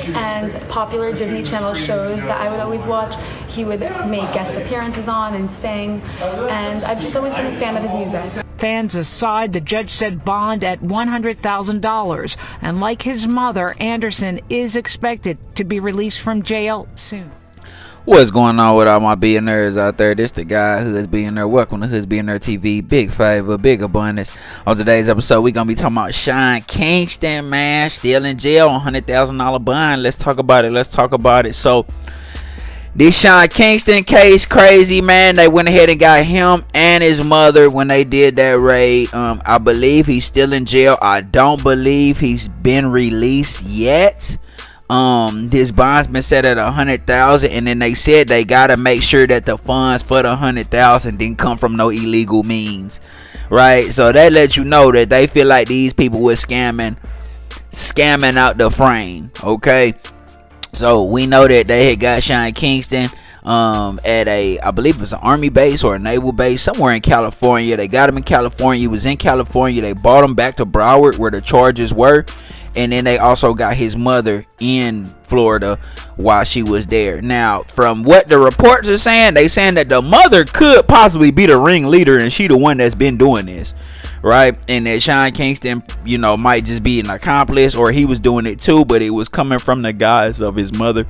and popular Disney Channel shows that I would always watch, he would make guest appearances on and sing, and I've just always been a fan of his music. Fans aside, the judge set bond at $100,000, and like his mother, Anderson is expected to be released from jail soon. What's going on with all my billionaires out there? This the guy Hood's Billionaire. Welcome to Hood's Billionaire TV. Big favor, big abundance. On today's episode, we're gonna be talking about Sean Kingston, man, still in jail on $100,000 bond. Let's talk about it. So this Sean Kingston case, crazy, man. They went ahead and got him and his mother when they did that raid. I believe he's still in jail. I don't believe he's been released yet. His bond's been set at $100,000, and then they said they gotta make sure that the funds for the $100,000 didn't come from no illegal means, right? So that lets you know that they feel like these people were scamming out the frame. Okay, so we know that they had got Sean Kingston at I believe it was an army base or a naval base somewhere in California. They got him in California. He was in California. They brought him back to Broward where the charges were. And then they also got his mother in Florida while she was there. Now, from what the reports are saying, they saying that the mother could possibly be the ringleader and she the one that's been doing this, right? And that Sean Kingston, might just be an accomplice, or he was doing it too, but it was coming from the guise of his mother.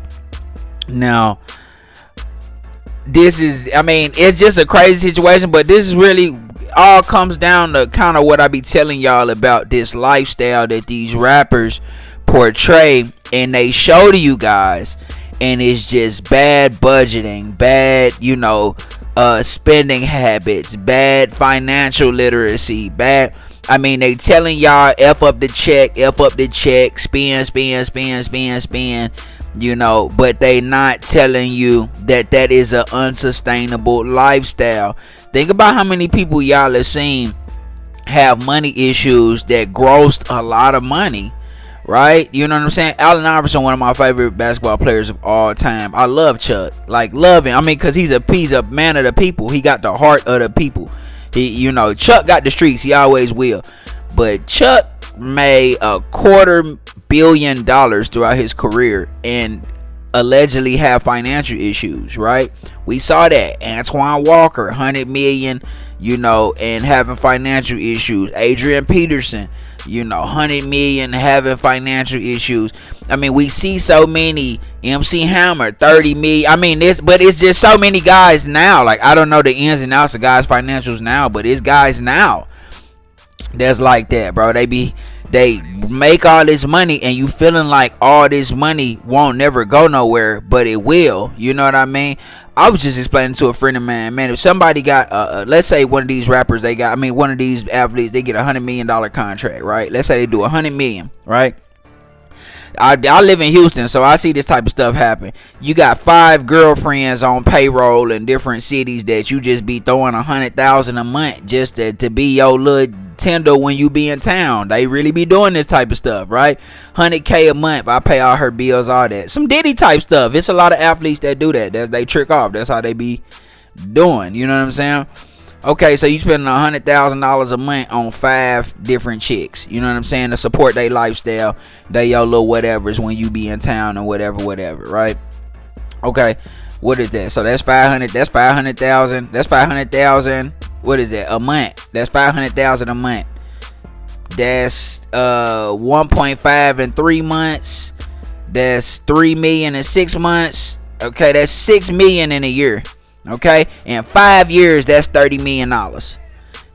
Now, it's just a crazy situation, but this is really all comes down to kind of what I be telling y'all about this lifestyle that these rappers portray and they show to you guys, and it's just bad budgeting, bad spending habits, bad financial literacy, bad. They telling y'all F up the check, spend, but they not telling you that is an unsustainable lifestyle. Think about how many people y'all have seen have money issues that grossed a lot of money, right? You know what I'm saying? Allen Iverson, one of my favorite basketball players of all time. I love Chuck, love him. Because he's a man of the people. He got the heart of the people. Chuck got the streets. He always will. But Chuck made $250 million throughout his career and allegedly have financial issues, right? We saw that Antoine Walker, 100 million, and having financial issues. Adrian Peterson, 100 million, having financial issues. We see so many. MC Hammer, 30 million. But it's just so many guys now. I don't know the ins and outs of guys' financials now, but it's guys now that's like that, bro. They make all this money and you feeling like all this money won't never go nowhere, but it will. You know what I mean? I was just explaining to a friend of mine, man, if somebody got let's say one of these rappers, one of these athletes, they get $100 million contract, right? Let's say they do 100 million, right? I live in Houston, so I see this type of stuff happen. You got 5 girlfriends on payroll in different cities that you just be throwing $100,000 a month just to be your little tender when you be in town. They really be doing this type of stuff, right? $100K a month. I pay all her bills, all that. Some Diddy type stuff. It's a lot of athletes that do that. They trick off. That's how they be doing. You know what I'm saying? Okay, so you spending $100,000 a month on 5 different chicks. You know what I'm saying? To support their lifestyle, they your little whatevers when you be in town and whatever, right? Okay, what is that? So that's 500. That's 500,000. That's 500,000. What is that? A month. That's 500,000 a month. That's 1.5 in 3 months. That's 3 million in 6 months. Okay, that's 6 million in a year. Okay, in 5 years, that's $30 million.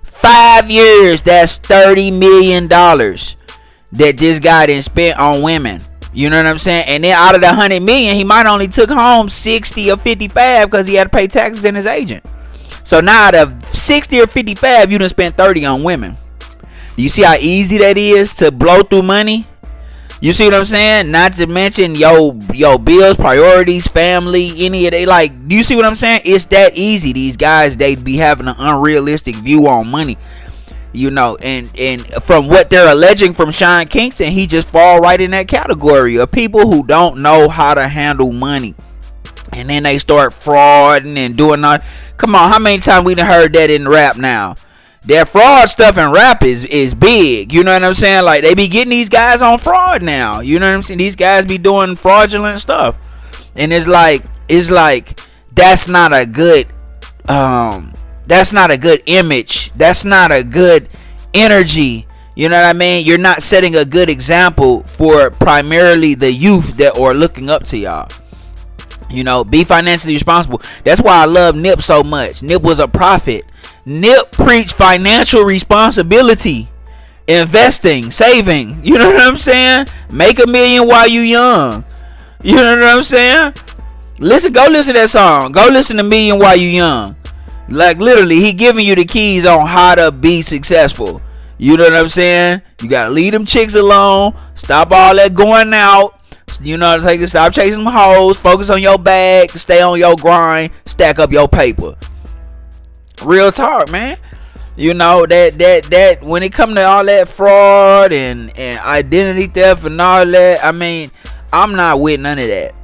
5 years, that's $30 million that this guy didn't spend on women. You know what I'm saying? And then out of the 100 million, he might only took home 60 or 55 because he had to pay taxes in his agent. So now out of 60 or 55, you done spent 30 on women. You see how easy that is to blow through money? You see what I'm saying? Not to mention yo bills, priorities, family, any of they do you see what I'm saying? It's that easy. These guys, they be having an unrealistic view on money. And from what they're alleging from Sean Kingston, he just fall right in that category of people who don't know how to handle money. And then they start frauding and doing all. Come on, how many times we done heard that in rap now? that fraud stuff in rap is big. You know what I'm saying? Like, they be getting these guys on fraud now. You know what I'm saying? These guys be doing fraudulent stuff. And it's like that's not a good image. That's not a good energy. You know what I mean? You're not setting a good example for primarily the youth that are looking up to y'all. You know, be financially responsible. That's why I love Nip so much. Nip was a prophet. Nip preached financial responsibility, investing, saving. You know what I'm saying? Make $1 million while you young. You know what I'm saying? Go listen to that song. Go listen to $1 million while you young. Like, literally, he giving you the keys on how to be successful. You know what I'm saying? You gotta leave them chicks alone. Stop all that going out. You know, stop chasing them hoes. Focus on your bag. Stay on your grind. Stack up your paper. Real talk, man. You know, that when it come to all that fraud and identity theft and all that, I mean, I'm not with none of that.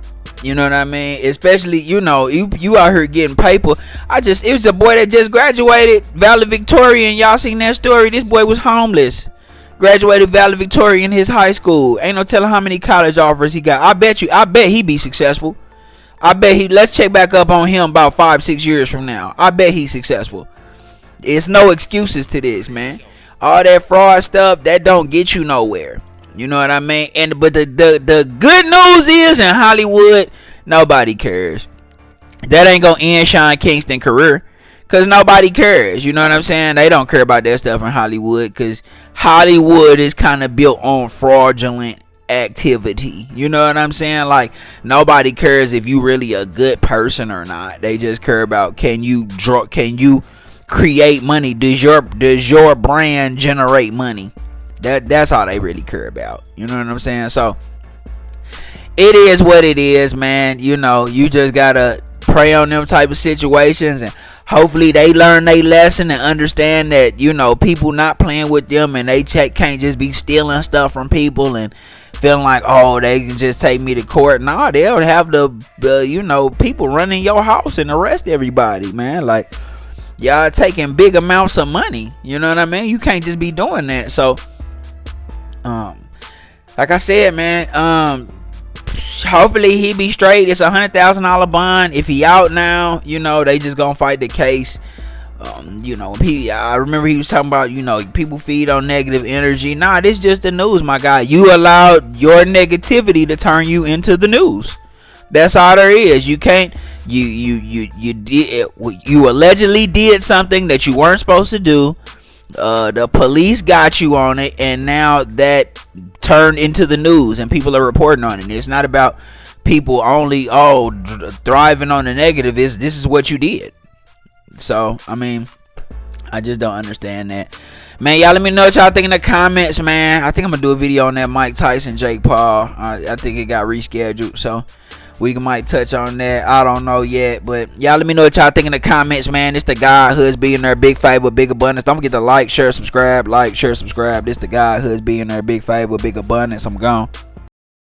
You know what I mean? Especially, you know, you out here getting paper. It was a boy that just graduated valedictorian. Y'all seen that story? This boy was homeless. Graduated valedictorian in his high school. Ain't no telling how many college offers he got. I bet he be successful. Let's check back up on him about 5-6 years from now. I bet he's successful. It's no excuses to this, man. All that fraud stuff, that don't get you nowhere. You know what I mean? But the good news is, in Hollywood, nobody cares. That ain't gonna end Sean Kingston's career, cause nobody cares. You know what I'm saying? They don't care about that stuff in Hollywood, cause Hollywood is kind of built on fraudulent activity. You know what I'm saying? Like, nobody cares if you really a good person or not. They just care about, can you create money? Does your brand generate money? That's all they really care about. You know what I'm saying? So it is what it is, man. You know, you just gotta pray on them type of situations, and hopefully they learn their lesson and understand that, you know, people not playing with them, and they can't just be stealing stuff from people and feeling like, oh, they can just take me to court. No, they'll have you know, people running your house and arrest everybody, man. Like, y'all taking big amounts of money. You know what I mean? You can't just be doing that. So like I said, man, hopefully he be straight. It's $100,000 bond. If he out now, you know, they just gonna fight the case. You know, I remember he was talking about, you know, people feed on negative energy. Nah, this just the news, my guy. You allowed your negativity to turn you into the news. That's all there is. You can't. You allegedly did something that you weren't supposed to do. The police got you on it, and now that turned into the news, and people are reporting on it. It's not about people only thriving on the negative. This is what you did. So I mean, I just don't understand that, man. Y'all let me know what y'all think in the comments, man. I think I'm gonna do a video on that Mike Tyson Jake Paul. I think it got rescheduled, so we might touch on that. I don't know yet, but y'all let me know what y'all think in the comments, man. It's the guy Hoods Being There, Big Favor, Big Abundance. Don't forget to like, share, subscribe. Like, share, subscribe. This the guy Hoods Being There, Big Favor, Big Abundance. I'm gone.